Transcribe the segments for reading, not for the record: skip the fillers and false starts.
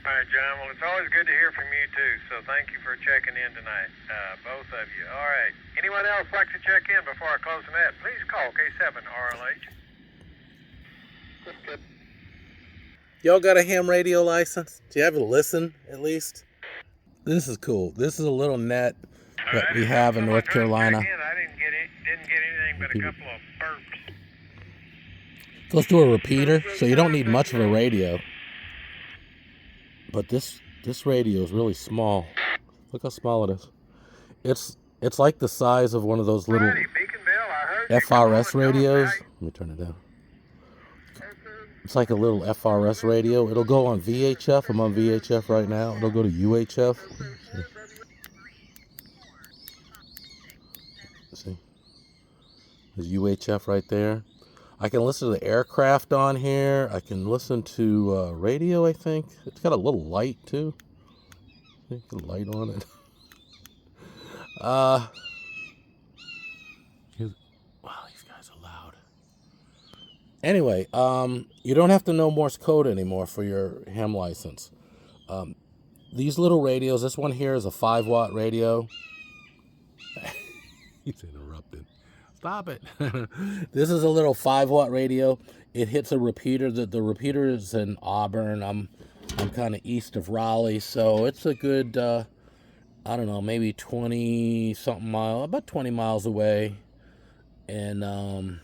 All right, John. Well, it's always good to hear from you, too. So thank you for checking in tonight, both of you. All right. Anyone else like to check in before I close the net? Please call K7 RLH. That's good. Y'all got a ham radio license? Do you ever listen, at least? This is cool. This is a little net that we have in North Carolina. I didn't get anything but a couple of burps. It goes to a repeater, so you don't need much of a radio. But this radio is really small. Look how small it is. It's like the size of one of those little FRS radios. Let me turn it down. It's like a little FRS radio. It'll go on VHF. I'm on VHF right now. It'll go to UHF. See? There's UHF right there. I can listen to the aircraft on here. I can listen to radio, I think. It's got a little light, too. See, a light on it. Wow, these guys are loud. Anyway, you don't have to know Morse code anymore for your ham license. These little radios, this one here is a 5-watt radio. He's interrupted. Stop it. This is a little 5-watt radio. It hits a repeater. The repeater is in Auburn. I'm kind of east of Raleigh, so it's a good, I don't know, maybe 20-something miles, about 20 miles away. And the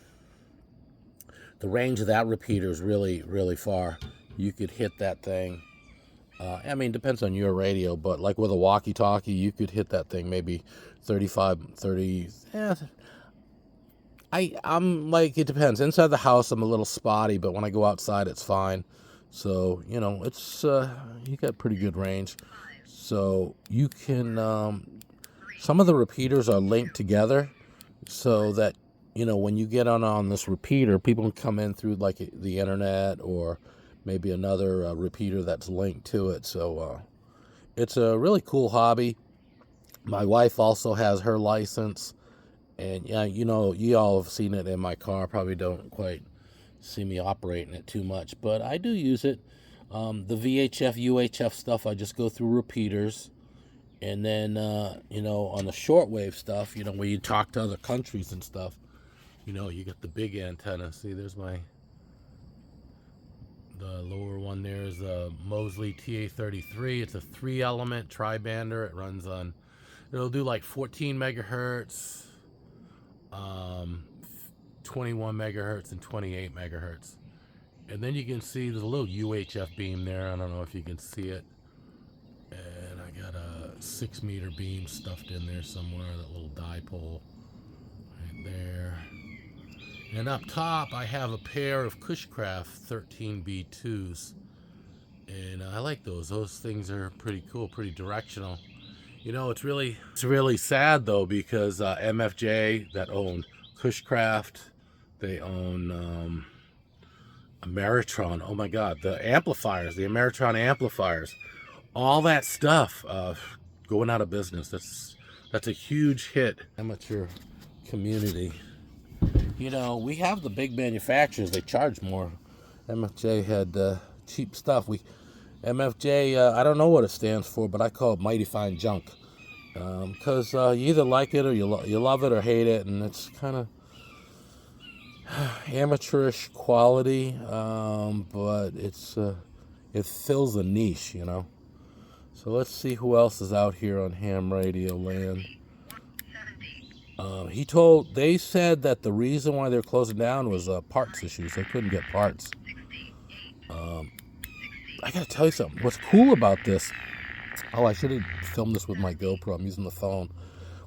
range of that repeater is really, really far. You could hit that thing. I mean, depends on your radio, but like with a walkie-talkie, you could hit that thing maybe 30. Yeah. I'm like, it depends. Inside the house, I'm a little spotty, but when I go outside, it's fine. So, you know, it's, you got pretty good range. So you can, some of the repeaters are linked together so that, you know, when you get on this repeater, people can come in through like the internet or maybe another repeater that's linked to it. So it's a really cool hobby. My wife also has her license. And yeah, you know, you all have seen it in my car. Probably don't quite see me operating it too much, but I do use it. The VHF, UHF stuff, I just go through repeaters. And then, you know, on the shortwave stuff, you know, where you talk to other countries and stuff, you know, you got the big antenna. See, there's the lower one there is a Mosley TA33. It's a 3-element tri-bander. It runs on, it'll do like 14 megahertz. 21 megahertz and 28 megahertz. And then you can see there's a little UHF beam there. I don't know if you can see it. And I got a 6-meter beam stuffed in there somewhere, that little dipole right there. And up top, I have a pair of Cushcraft 13B2s. And I like those. Those things are pretty cool, pretty directional. You know, it's really sad though, because MFJ that own Cushcraft, they own Ameritron. Oh my God, the amplifiers, the Ameritron amplifiers, all that stuff going out of business. That's a huge hit. Amateur community. You know, we have the big manufacturers. They charge more. MFJ had cheap stuff. MFJ, I don't know what it stands for, but I call it Mighty Fine Junk. Because you either like it or you love it or hate it, and it's kind of amateurish quality, but it fills a niche, you know. So let's see who else is out here on ham radio land. They said that the reason why they're closing down was parts issues. They couldn't get parts. I gotta tell you something. What's cool about this, I should have filmed this with my GoPro. I'm using the phone.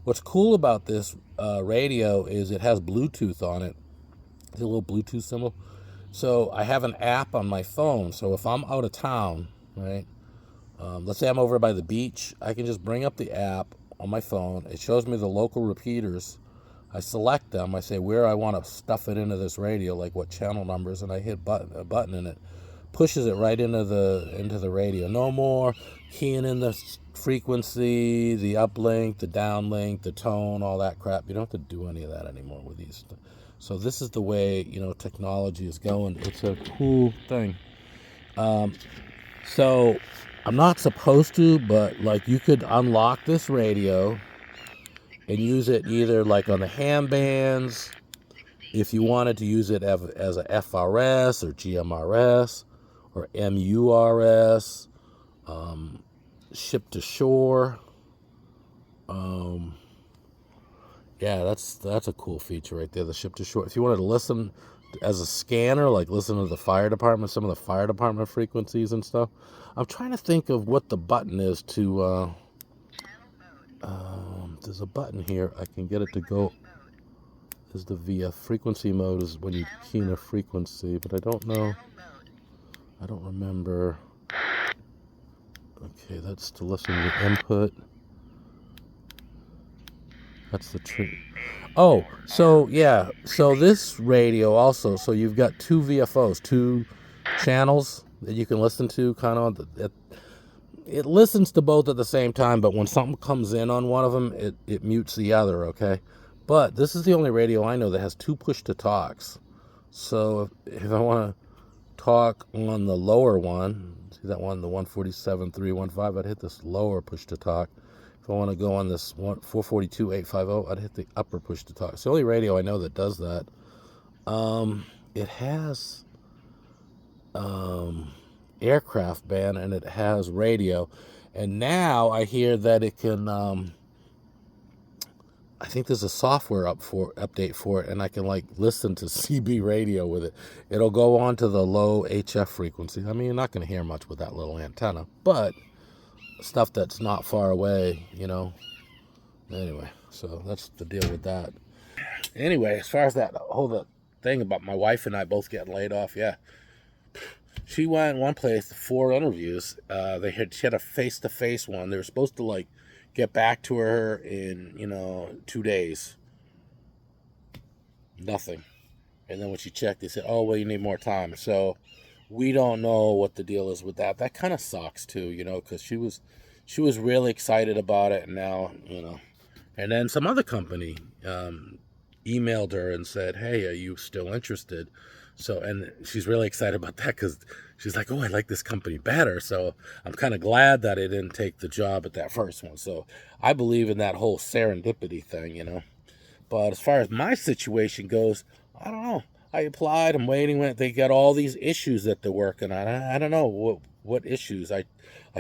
What's cool about this radio is it has Bluetooth on it. It's a little Bluetooth symbol. So I have an app on my phone. So if I'm out of town, right, let's say I'm over by the beach, I can just bring up the app on my phone. It shows me the local repeaters. I select them. I say where I want to stuff it into this radio, like what channel numbers, and I hit a button in it. Pushes it right into the radio. No more keying in the frequency, the uplink, the downlink, the tone, all that crap. You don't have to do any of that anymore with these. So this is the way, you know, technology is going. It's a cool thing. So I'm not supposed to, but like you could unlock this radio and use it either like on the ham bands, if you wanted to use it as a FRS or GMRS or MURS, ship to shore. Yeah, that's a cool feature right there, the ship to shore. If you wanted to listen as a scanner, like listen to the fire department, some of the fire department frequencies and stuff. I'm trying to think of what the button is to, there's a button here. I can get it to go. Is the VF frequency mode is when you key in a frequency, but I don't know. I don't remember. Okay, that's to listen to the input. That's the tree. Oh, so yeah, so this radio also, so you've got two VFOs, two channels that you can listen to, kind of. It listens to both at the same time, but when something comes in on one of them, it mutes the other, okay? But this is the only radio I know that has two push-to-talks. So if I want to talk on the lower one, see that one, the 147.315, I'd hit this lower push-to-talk. If I want to go on this 442.850, I'd hit the upper push-to-talk. It's the only radio I know that does that. It has aircraft band and it has radio. And now I hear that it can... I think there's a software update for it, and I can like listen to CB radio with it. It'll go on to the low HF frequency. I mean, you're not going to hear much with that little antenna, but stuff that's not far away, you know. Anyway, so that's the deal with that. Anyway, as far as that whole thing about my wife and I both getting laid off, yeah. She went one place, 4 interviews. She had a face-to-face one. They were supposed to like get back to her in, 2 days. Nothing. And then when she checked, they said, oh, well, you need more time. So we don't know what the deal is with that. That kind of sucks too, because she was really excited about it. And now, and then some other company emailed her and said, hey, are you still interested? So, and she's really excited about that because she's like, oh, I like this company better. So I'm kind of glad that I didn't take the job at that first one. So I believe in that whole serendipity thing, But as far as my situation goes, I don't know. I applied. I'm waiting. They got all these issues that they're working on. I don't know what issues. I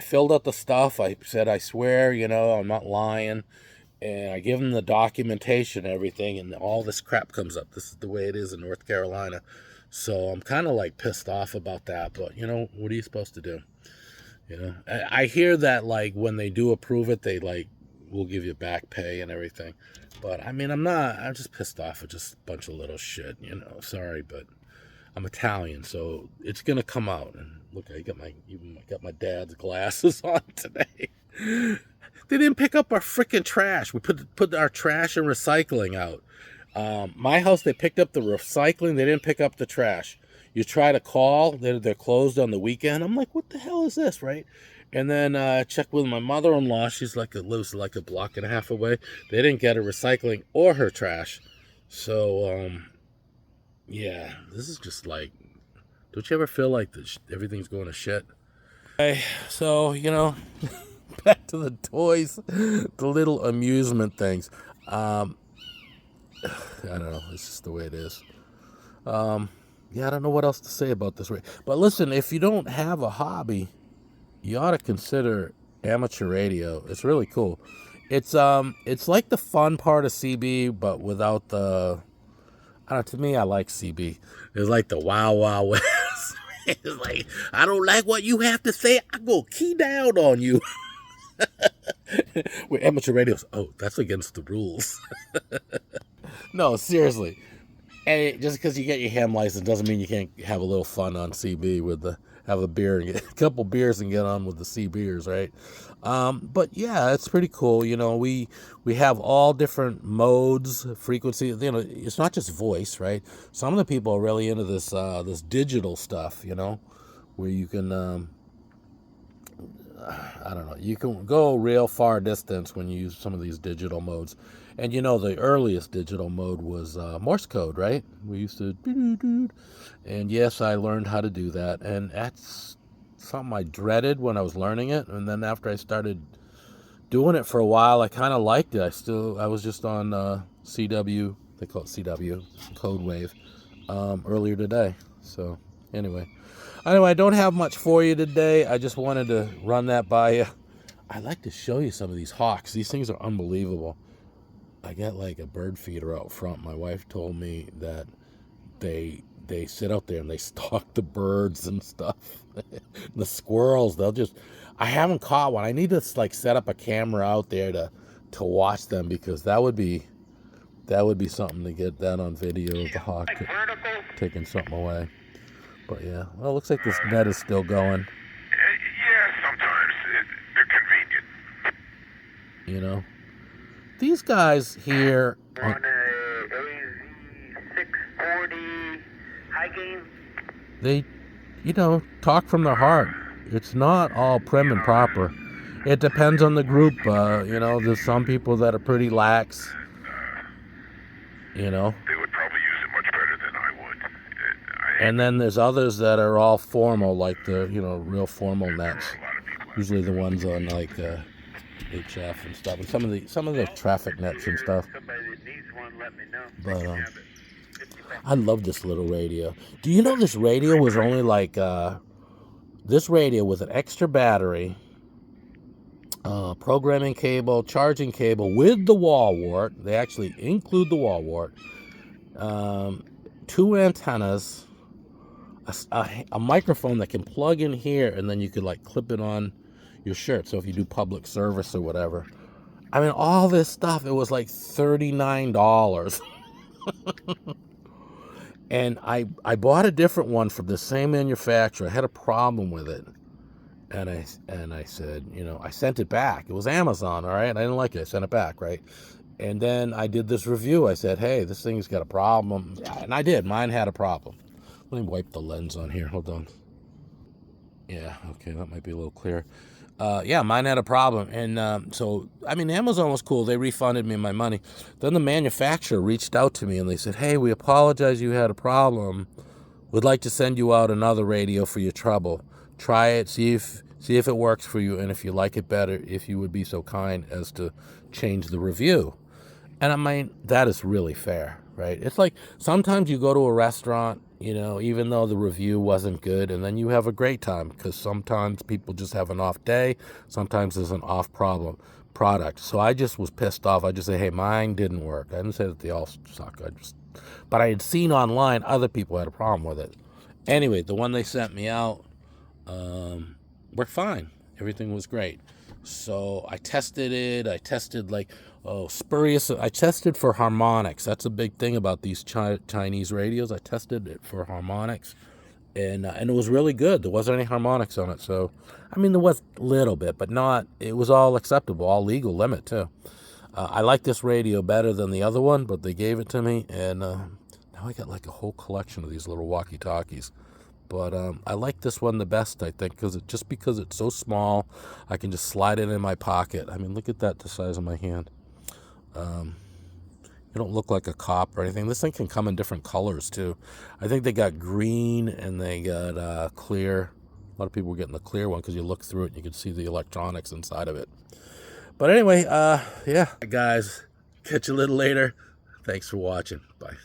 filled out the stuff. I said, I swear, I'm not lying. And I give them the documentation and everything, and all this crap comes up. This is the way it is in North Carolina. So I'm kind of like pissed off about that. But, what are you supposed to do? I hear that like when they do approve it, they like will give you back pay and everything. But I mean, I'm just pissed off at just a bunch of little shit, Sorry, but I'm Italian, so it's going to come out. And look, I got my dad's glasses on today. They didn't pick up our freaking trash. We put our trash and recycling out. My house, they picked up the recycling. They didn't pick up the trash. You try to call, they're closed on the weekend. I'm like, what the hell is this, right? And then check with my mother-in-law. She's lives like a block and a half away. They didn't get her recycling or her trash. So, yeah, this is just like, don't you ever feel like everything's going to shit? Okay, so, back to the toys, the little amusement things. I don't know. It's just the way it is. Yeah, I don't know what else to say about this. But listen, if you don't have a hobby, you ought to consider amateur radio. It's really cool. It's like the fun part of CB, but without the. I don't know, to me, I like CB. It's like the Wild Wild West. It's like, I don't like what you have to say. I go key down on you. With amateur radios, that's against the rules. No, seriously. And just because you get your ham license doesn't mean you can't have a little fun on CB have a beer and get a couple beers and get on with the CBers, right? But yeah, it's pretty cool. We have all different modes, frequency. It's not just voice, right? Some of the people are really into this this digital stuff, where you can. I don't know. You can go real far distance when you use some of these digital modes. And the earliest digital mode was Morse code, right? We used to... And yes, I learned how to do that. And that's something I dreaded when I was learning it, and then after I started doing it for a while, I kind of liked it. I was just on CW, they call it CW, Code Wave, earlier today. So anyway, I don't have much for you today. I just wanted to run that by you. I'd like to show you some of these hawks. These things are unbelievable. I got like a bird feeder out front. My wife told me that they sit out there and they stalk the birds and stuff. The squirrels, I haven't caught one. I need to like set up a camera out there to watch them, because that would be something to get that on video of the hawk taking something away. But yeah, well, it looks like this net is still going. Yeah, sometimes they're convenient. You know, these guys here. On a AZ640 high gain. They, talk from their heart. It's not all prim and proper. It depends on the group. There's some people that are pretty lax. They would probably use it much better than I would. And then there's others that are all formal, like the, real formal nets. Usually the ones on like HF and stuff, and some of the traffic nets and stuff. But I love this little radio. Do you know this radio was only like this radio with an extra battery, programming cable, charging cable with the wall wart. They actually include the wall wart. 2 antennas, a microphone that can plug in here, and then you could like clip it on your shirt. So if you do public service or whatever. I mean, all this stuff, it was like $39. And I bought a different one from the same manufacturer. I had a problem with it. And I said, I sent it back. It was Amazon, all right? I didn't like it. I sent it back, right? And then I did this review. I said, hey, this thing's got a problem. And I did. Mine had a problem. Let me wipe the lens on here. Hold on. Yeah, okay, that might be a little clearer. Mine had a problem. And so, Amazon was cool. They refunded me my money. Then the manufacturer reached out to me and they said, hey, we apologize you had a problem. We'd like to send you out another radio for your trouble. Try it, see if it works for you, and if you like it better, if you would be so kind as to change the review. And that is really fair, right? It's like sometimes you go to a restaurant, even though the review wasn't good, and then you have a great time, because sometimes people just have an off day. Sometimes there's an off product. So I just was pissed off. I just said, hey, mine didn't work. I didn't say that they all suck. But I had seen online other people had a problem with it. Anyway, the one they sent me out worked fine. Everything was great. So I tested it. I tested spurious. I tested for harmonics. That's a big thing about these Chinese radios. I tested it for harmonics, and it was really good. There wasn't any harmonics on it. So, there was a little bit, but not. It was all acceptable, all legal limit too. I like this radio better than the other one, but they gave it to me, and now I got like a whole collection of these little walkie-talkies. But I like this one the best, I think, because it's so small, I can just slide it in my pocket. Look at that, the size of my hand. It don't look like a cop or anything. This thing can come in different colors, too. I think they got green and they got clear. A lot of people were getting the clear one because you look through it and you can see the electronics inside of it. But anyway, guys, catch you a little later. Thanks for watching. Bye.